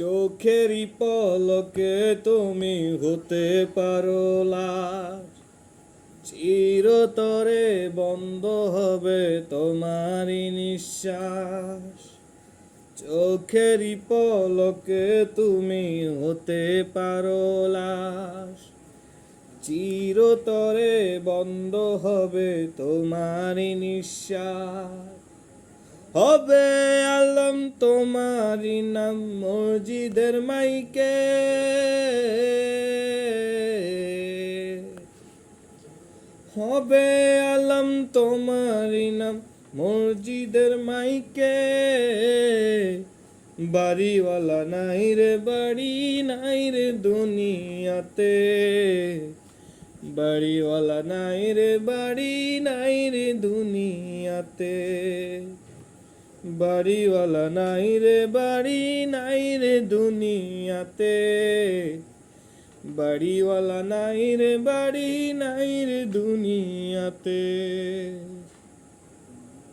চোখেরই পলকে তুমি হতে পারো লাশ, চিরতরে বন্ধ হবে তোমারই নিঃশ্বাস। চোখেরই পলকে তুমি হতে পারো লাশ, চিরতরে বন্ধ হবে তোমারই নিঃশ্বাস। হবে আলম তোমারই নাম মসজিদের মাইকে, হবে আলম তোমারই নাম মসজিদের মাইকে। বাড়িওয়ালা নাই রে বাড়ি নাই রে দুনিয়াতে, বাড়িওয়ালা নাই রে বাড়ি নাই রে দুনিয়াতে, বাড়িওয়ালা নাই রে বাড়ি নাই রে দুনিয়াতে, বাড়িওয়ালা নাই রে বাড়ি নাই রে দুনিয়াতে।